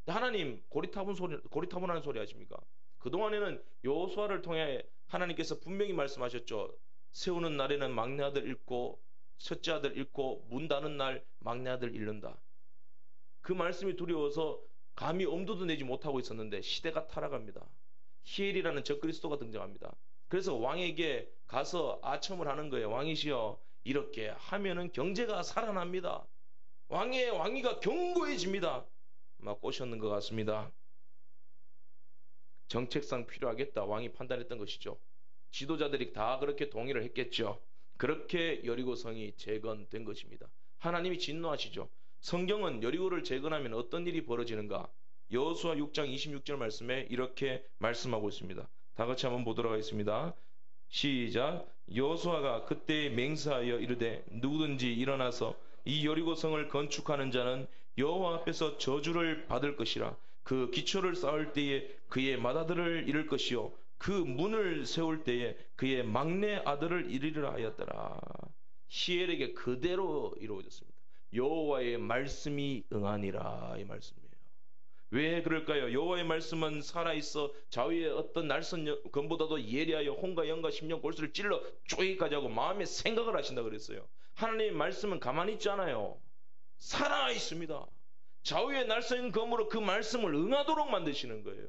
근데 하나님 고리타분하는 소리 하십니까? 그동안에는 여호수아를 통해 하나님께서 분명히 말씀하셨죠. 세우는 날에는 막내 아들 잃고 첫째 아들 잃고 문 닫는 날 막내 아들 잃는다. 그 말씀이 두려워서 감히 엄두도 내지 못하고 있었는데 시대가 타락합니다. 히엘이라는 적그리스도가 등장합니다. 그래서 왕에게 가서 아첨을 하는 거예요. 왕이시여, 이렇게 하면은 경제가 살아납니다. 왕위가 견고해집니다. 막 꼬셨는 것 같습니다. 정책상 필요하겠다 왕이 판단했던 것이죠. 지도자들이 다 그렇게 동의를 했겠죠. 그렇게 여리고성이 재건된 것입니다. 하나님이 진노하시죠. 성경은 여리고를 재건하면 어떤 일이 벌어지는가? 여호수아 6장 26절 말씀에 이렇게 말씀하고 있습니다. 다 같이 한번 보도록 하겠습니다. 시작. 여호수아가 그때 맹세하여 이르되 누구든지 일어나서 이 여리고성을 건축하는 자는 여호와 앞에서 저주를 받을 것이라. 그 기초를 쌓을 때에 그의 맏아들을 잃을 것이요 그 문을 세울 때에 그의 막내 아들을 잃으리라 하였더라. 히엘에게 그대로 이루어졌습니다. 여호와의 말씀이 응하니라, 이 말씀이에요. 왜 그럴까요? 여호와의 말씀은 살아있어 좌우의 어떤 날선 검보다도 예리하여 혼과 영과 심령 골수를 찔러 쪼개까지 하고 마음의 생각을 하신다 그랬어요. 하나님의 말씀은 가만히 있지 않아요. 살아있습니다. 좌우의 날선 검으로 그 말씀을 응하도록 만드시는 거예요.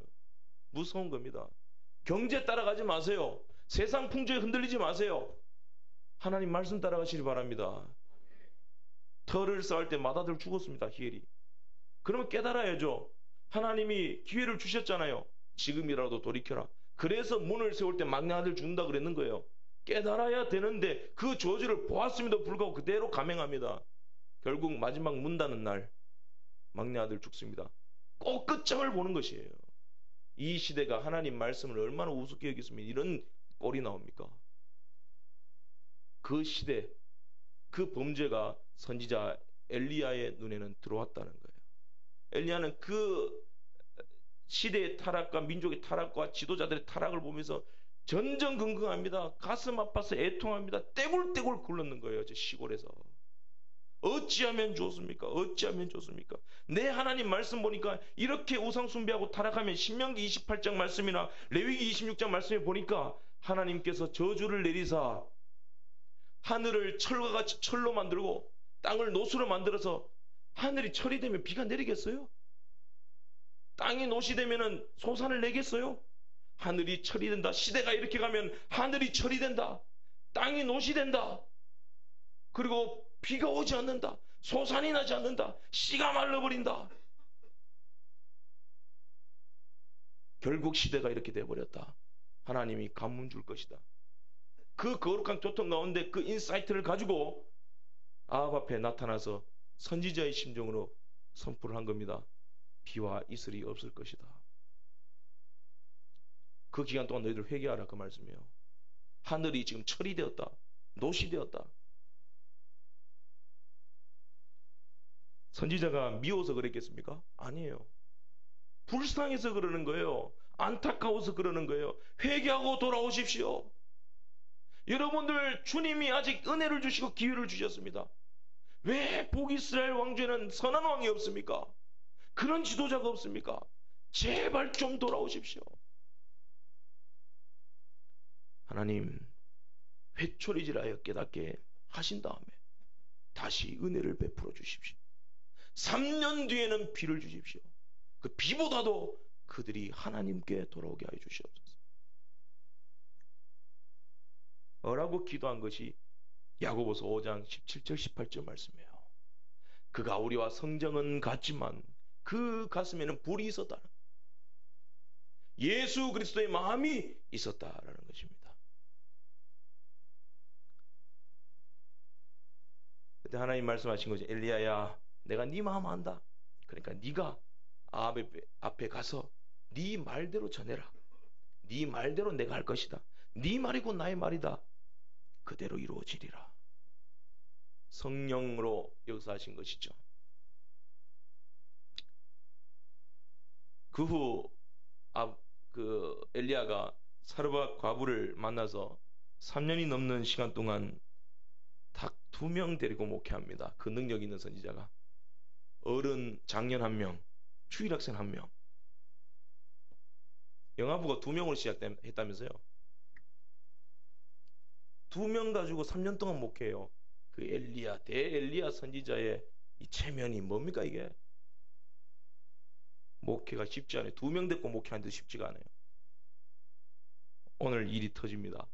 무서운 겁니다. 경제 따라가지 마세요. 세상 풍조에 흔들리지 마세요. 하나님 말씀 따라가시기 바랍니다. 터를 쌓을 때 맏아들 죽었습니다. 히엘이. 그러면 깨달아야죠. 하나님이 기회를 주셨잖아요. 지금이라도 돌이켜라. 그래서 문을 세울 때 막내 아들 죽는다 그랬는 거예요. 깨달아야 되는데 그 저주를 보았음에도 불구하고 그대로 감행합니다. 결국 마지막 문 닫는 날 막내 아들 죽습니다. 꼭 끝장을 보는 것이에요. 이 시대가 하나님 말씀을 얼마나 우습게 여겼으면 이런 꼴이 나옵니까? 그 시대, 그 범죄가 선지자 엘리야의 눈에는 들어왔다는 거예요. 엘리야는 그 시대의 타락과 민족의 타락과 지도자들의 타락을 보면서 전전긍긍합니다. 가슴 아파서 애통합니다. 떼굴떼굴 굴렀는 거예요. 저 시골에서. 어찌하면 좋습니까? 어찌하면 좋습니까? 내 하나님 말씀 보니까 이렇게 우상 숭배하고 타락하면 신명기 28장 말씀이나 레위기 26장 말씀에 보니까 하나님께서 저주를 내리사 하늘을 철과 같이 철로 만들고 땅을 노수로 만들어서 하늘이 철이 되면 비가 내리겠어요? 땅이 노시 되면 소산을 내겠어요? 하늘이 철이 된다. 시대가 이렇게 가면 하늘이 철이 된다. 땅이 노시 된다. 그리고 비가 오지 않는다. 소산이 나지 않는다. 씨가 말라버린다. 결국 시대가 이렇게 돼버렸다. 하나님이 가문 줄 것이다. 그 거룩한 교통 가운데 그 인사이트를 가지고 아합 앞에 나타나서 선지자의 심정으로 선포를 한 겁니다. 비와 이슬이 없을 것이다. 그 기간 동안 너희들 회개하라, 그 말씀이에요. 하늘이 지금 철이 되었다. 노시 되었다. 선지자가 미워서 그랬겠습니까? 아니에요. 불쌍해서 그러는 거예요. 안타까워서 그러는 거예요. 회개하고 돌아오십시오. 여러분들 주님이 아직 은혜를 주시고 기회를 주셨습니다. 왜 북이스라엘 왕조에는 선한 왕이 없습니까? 그런 지도자가 없습니까? 제발 좀 돌아오십시오. 하나님 회초리질하여 깨닫게 하신 다음에 다시 은혜를 베풀어 주십시오. 3년 뒤에는 비를 주십시오. 그 비보다도 그들이 하나님께 돌아오게 하여 주시옵소서. 라고 기도한 것이 야고보서 5장 17절 18절 말씀이에요. 그가 우리와 성정은 같지만 그 가슴에는 불이 있었다는, 예수 그리스도의 마음이 있었다라는 것입니다. 그때 하나님 말씀하신 거죠. 엘리야야, 내가 네 마음 안다. 그러니까 네가 아합 앞에 가서 네 말대로 전해라. 네 말대로 내가 할 것이다. 네 말이고 나의 말이다. 그대로 이루어지리라. 성령으로 역사하신 것이죠. 그 후 엘리야가 사르밧 과부를 만나서 3년이 넘는 시간 동안 닭 2명 데리고 목회합니다. 그 능력 있는 선지자가. 어른 장년 1명, 주일학생 1명. 영아부가 2명으로 시작했다면서요. 2명 가지고 3년 동안 목회해요. 그 엘리야, 대엘리야 선지자의 이 체면이 뭡니까 이게? 목회가 쉽지 않아요. 2명 데리고 목회하는데 쉽지가 않아요. 오늘 일이 터집니다.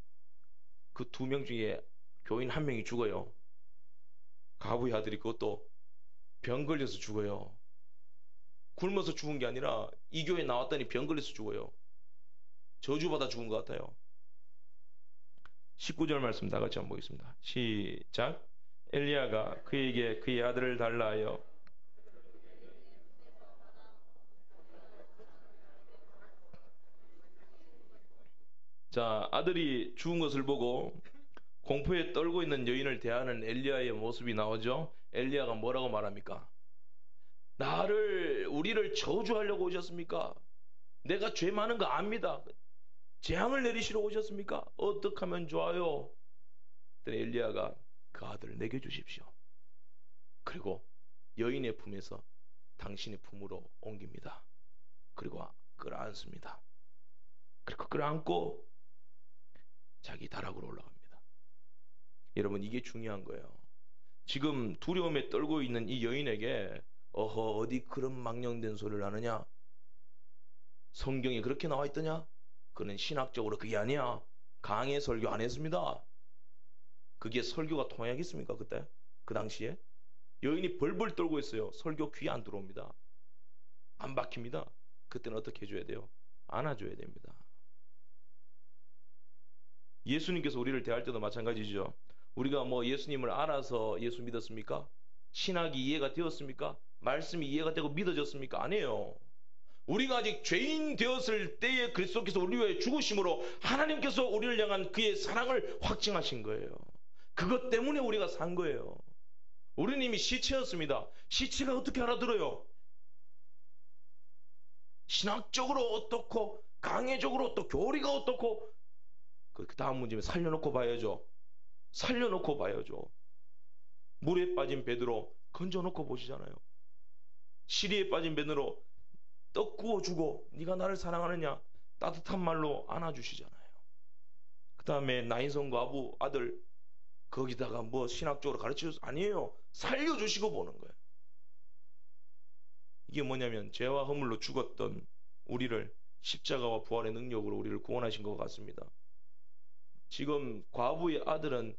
그 2명 중에 교인 1명이 죽어요. 가부의 아들이 그것도 병 걸려서 죽어요. 굶어서 죽은 게 아니라 이 교회 나왔더니 병 걸려서 죽어요. 저주받아 죽은 것 같아요. 19절 말씀 다 같이 한번 보겠습니다. 시작. 엘리야가 그에게 그의 아들을 달라 하여 자, 아들이 죽은 것을 보고 공포에 떨고 있는 여인을 대하는 엘리야의 모습이 나오죠. 엘리야가 뭐라고 말합니까? 우리를 저주하려고 오셨습니까? 내가 죄 많은 거 압니다. 재앙을 내리시러 오셨습니까? 어떻게 하면 좋아요? 그랬더니 엘리야가 그 아들을 내게 주십시오. 그리고 여인의 품에서 당신의 품으로 옮깁니다. 그리고 끌어안습니다. 그리고 끌어안고 자기 다락으로 올라갑니다. 여러분, 이게 중요한 거예요. 지금 두려움에 떨고 있는 이 여인에게 어디 그런 망령된 소리를 하느냐? 성경에 그렇게 나와 있더냐? 그는 신학적으로 그게 아니야. 강의 설교 안 했습니다. 그게 설교가 통하겠습니까? 그때? 그 당시에? 여인이 벌벌 떨고 있어요. 설교 귀에 안 들어옵니다. 안 박힙니다. 그때는 어떻게 해줘야 돼요? 안아줘야 됩니다. 예수님께서 우리를 대할 때도 마찬가지죠. 우리가 뭐 예수님을 알아서 예수 믿었습니까? 신학이 이해가 되었습니까? 말씀이 이해가 되고 믿어졌습니까? 아니에요. 우리가 아직 죄인 되었을 때에 그리스도께서 우리 위해 죽으심으로 하나님께서 우리를 향한 그의 사랑을 확증하신 거예요. 그것 때문에 우리가 산 거예요. 우리는 이미 시체였습니다. 시체가 어떻게 알아들어요? 신학적으로 어떻고 강해적으로 또 교리가 어떻고 그 다음 문제는 살려놓고 봐야죠. 살려놓고 봐야죠. 물에 빠진 베드로 건져놓고 보시잖아요. 시리에 빠진 베드로 떡 구워주고 네가 나를 사랑하느냐 따뜻한 말로 안아주시잖아요. 그 다음에 나인성 과부 아들 거기다가 뭐 신학적으로 가르쳐줘서 아니에요. 살려주시고 보는 거예요. 이게 뭐냐면 죄와 허물로 죽었던 우리를 십자가와 부활의 능력으로 우리를 구원하신 것 같습니다. 지금 과부의 아들은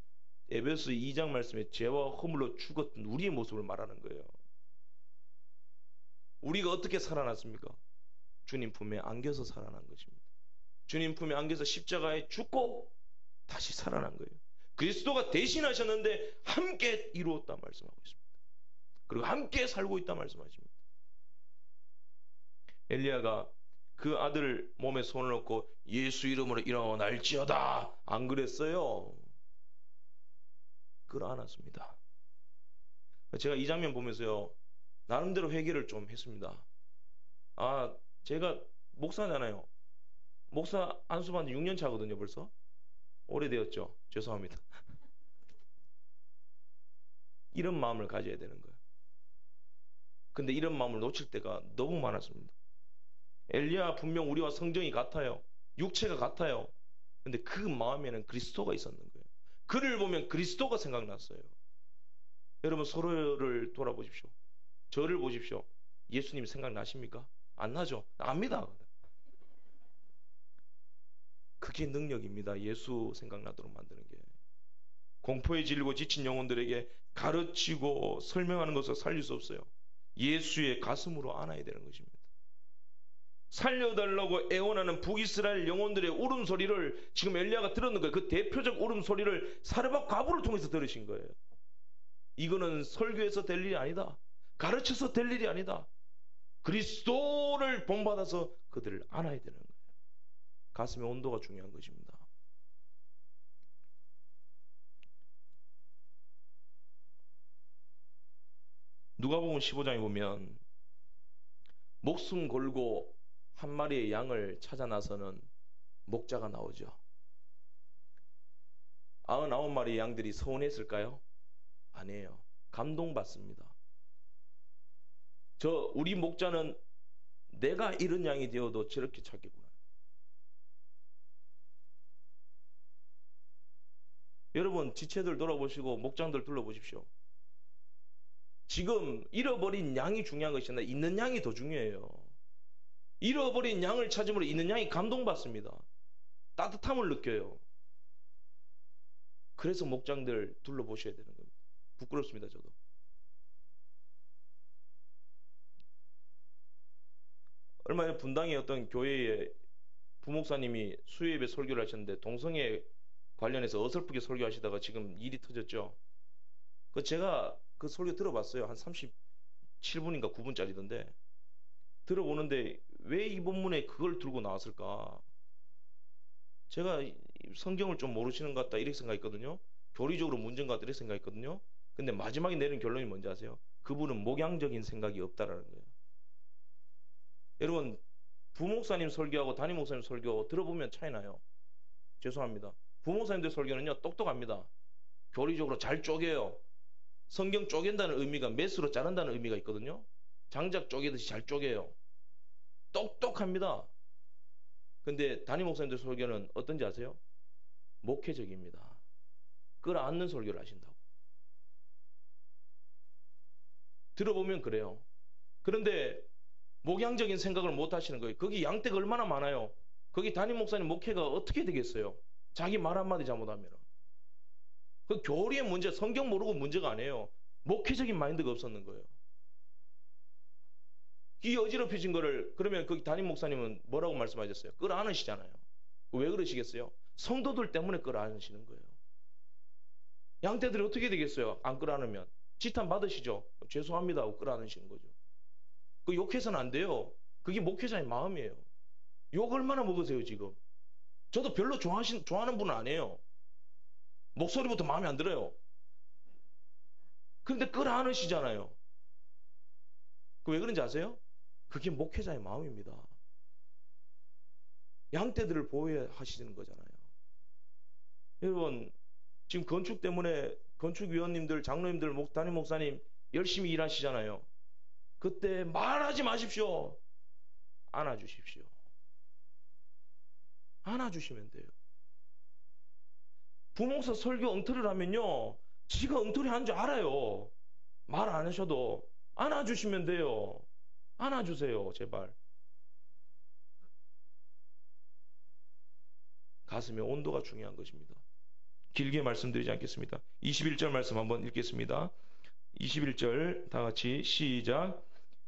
에베소 2장 말씀에 죄와 허물로 죽었던 우리의 모습을 말하는 거예요. 우리가 어떻게 살아났습니까? 주님 품에 안겨서 살아난 것입니다. 주님 품에 안겨서 십자가에 죽고 다시 살아난 거예요. 그리스도가 대신하셨는데 함께 이루었다 말씀하고 있습니다. 그리고 함께 살고 있다 말씀하십니다. 엘리야가 그 아들 몸에 손을 얹고 예수 이름으로 일어날지어다 안 그랬어요? 끌어안았습니다. 제가 이 장면 보면서요 나름대로 회개를 좀 했습니다. 제가 목사잖아요. 목사 안수받은 6년 차거든요. 벌써 오래되었죠. 죄송합니다. 이런 마음을 가져야 되는 거예요. 근데 이런 마음을 놓칠 때가 너무 많았습니다. 엘리야 분명 우리와 성정이 같아요. 육체가 같아요. 근데 그 마음에는 그리스도가 있었는 거예요. 그를 보면 그리스도가 생각났어요. 여러분 서로를 돌아보십시오. 저를 보십시오. 예수님 생각나십니까? 안 나죠? 압니다. 그게 능력입니다. 예수 생각나도록 만드는 게. 공포에 질리고 지친 영혼들에게 가르치고 설명하는 것을 살릴 수 없어요. 예수의 가슴으로 안아야 되는 것입니다. 살려달라고 애원하는 북이스라엘 영혼들의 울음소리를 지금 엘리야가 들었는 거예요. 그 대표적 울음소리를 사르밧 과부를 통해서 들으신 거예요. 이거는 설교에서 될 일이 아니다. 가르쳐서 될 일이 아니다. 그리스도를 본받아서 그들을 안아야 되는 거예요. 가슴의 온도가 중요한 것입니다. 누가복음 15장에 보면 목숨 걸고 한 마리의 양을 찾아 나서는 목자가 나오죠. 99마리의 양들이 서운했을까요? 아니에요. 감동받습니다. 우리 목자는 내가 이런 양이 되어도 저렇게 찾겠구나. 여러분 지체들 돌아보시고 목장들 둘러보십시오. 지금 잃어버린 양이 중요한 것이 아니라 있는 양이 더 중요해요. 잃어버린 양을 찾음으로 있는 양이 감동받습니다. 따뜻함을 느껴요. 그래서 목장들 둘러보셔야 되는 겁니다. 부끄럽습니다, 저도. 얼마 전에 분당의 어떤 교회에 부목사님이 수요예배 설교를 하셨는데 동성애 관련해서 어설프게 설교하시다가 지금 일이 터졌죠. 제가 그 설교 들어봤어요. 한 37분인가 9분짜리던데 들어보는데 왜 이 본문에 그걸 들고 나왔을까? 제가 성경을 좀 모르시는 것 같다 이렇게 생각했거든요. 교리적으로 문제인 것 같다 이렇게 생각했거든요. 근데 마지막에 내린 결론이 뭔지 아세요? 그분은 목양적인 생각이 없다라는 거예요. 여러분 부목사님 설교하고 담임 목사님 설교 들어보면 차이 나요. 죄송합니다. 부목사님들 설교는요 똑똑합니다. 교리적으로 잘 쪼개요. 성경 쪼갠다는 의미가 메스로 자른다는 의미가 있거든요. 장작 쪼개듯이 잘 쪼개요. 똑똑합니다. 근데 담임 목사님들 설교는 어떤지 아세요? 목회적입니다. 끌어안는 설교를 하신다고. 들어보면 그래요. 그런데 목양적인 생각을 못 하시는 거예요. 거기 양떼가 얼마나 많아요. 거기 담임 목사님 목회가 어떻게 되겠어요? 자기 말 한마디 잘못하면. 그 교리의 문제, 성경 모르고 문제가 아니에요. 목회적인 마인드가 없었는 거예요. 이 어지럽혀진 거를 그러면 거기 담임 목사님은 뭐라고 말씀하셨어요? 끌어안으시잖아요. 왜 그러시겠어요? 성도들 때문에 끌어안으시는 거예요. 양떼들이 어떻게 되겠어요? 안 끌어안으면. 지탄 받으시죠? 죄송합니다 하고 끌어안으시는 거죠. 그 욕해서는 안 돼요. 그게 목회자의 마음이에요. 욕 얼마나 먹으세요 지금? 저도 별로 좋아하는 분은 아니에요. 목소리부터 마음에 안 들어요. 그런데 끌어안으시잖아요. 왜 그런지 아세요? 그게 목회자의 마음입니다. 양떼들을 보호하시는 거잖아요. 여러분 지금 건축 때문에 건축위원님들, 장로님들, 담임 목사님 열심히 일하시잖아요. 그때 말하지 마십시오. 안아주십시오. 안아주시면 돼요. 부목사 설교 엉터리를 하면요. 지가 엉터리 한 줄 알아요. 말 안 하셔도 안아주시면 돼요. 안아주세요. 제발. 가슴의 온도가 중요한 것입니다. 길게 말씀드리지 않겠습니다. 21절 말씀 한번 읽겠습니다. 21절 다 같이 시작.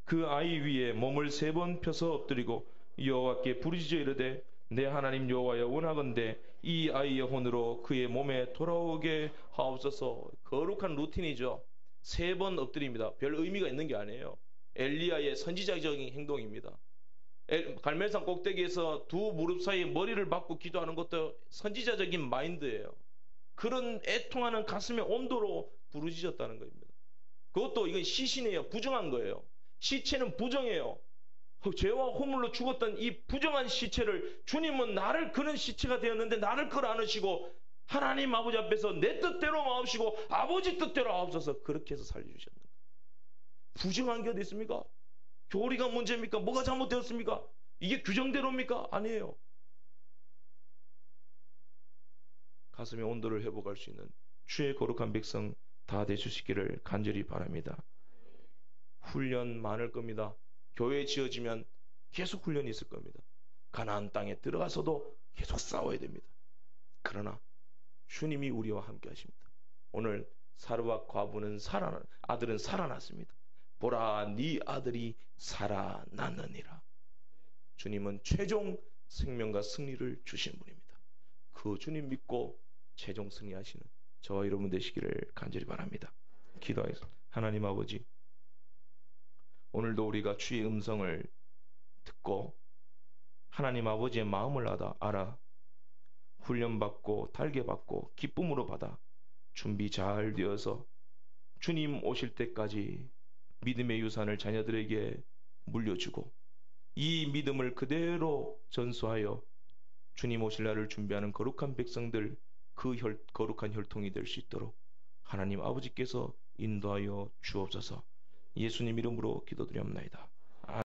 그 아이 위에 몸을 3번 펴서 엎드리고 여호와께 부르짖어 이르되 내 하나님 여호와여 원하건대 이 아이의 혼으로 그의 몸에 돌아오게 하옵소서. 거룩한 루틴이죠. 3번 엎드립니다. 별 의미가 있는 게 아니에요. 엘리야의 선지자적인 행동입니다. 갈멜산 꼭대기에서 두 무릎 사이에 머리를 박고 기도하는 것도 선지자적인 마인드예요. 그런 애통하는 가슴의 온도로 부르짖었다는 겁니다. 그것도 이건 시신이에요. 부정한 거예요. 시체는 부정해요. 죄와 허물로 죽었던 이 부정한 시체를 주님은 나를 그런 시체가 되었는데 나를 끌어안으시고 하나님 아버지 앞에서 내 뜻대로 마옵시고 아버지 뜻대로 하옵소서 그렇게 해서 살려주셨는 거예요. 부정한 게 어디 있습니까? 교리가 문제입니까? 뭐가 잘못되었습니까? 이게 규정대로입니까? 아니에요. 가슴의 온도를 회복할 수 있는 주의 거룩한 백성 다 되시기를 간절히 바랍니다. 훈련 많을 겁니다. 교회 지어지면 계속 훈련이 있을 겁니다. 가나안 땅에 들어가서도 계속 싸워야 됩니다. 그러나 주님이 우리와 함께 하십니다. 오늘 사르와 과부는 아들은 살아났습니다. 보라 네 아들이 살아났느니라. 주님은 최종 생명과 승리를 주신 분입니다. 그 주님 믿고 최종 승리하시는 저와 여러분 되시기를 간절히 바랍니다. 기도하겠습니다. 하나님 아버지, 오늘도 우리가 주의 음성을 듣고 하나님 아버지의 마음을 알아 훈련받고 달게받고 기쁨으로 받아 준비 잘 되어서 주님 오실 때까지 믿음의 유산을 자녀들에게 물려주고 이 믿음을 그대로 전수하여 주님 오실 날을 준비하는 거룩한 백성들, 그 거룩한 혈통이 될 수 있도록 하나님 아버지께서 인도하여 주옵소서. 예수님 이름으로 기도드렸나이다.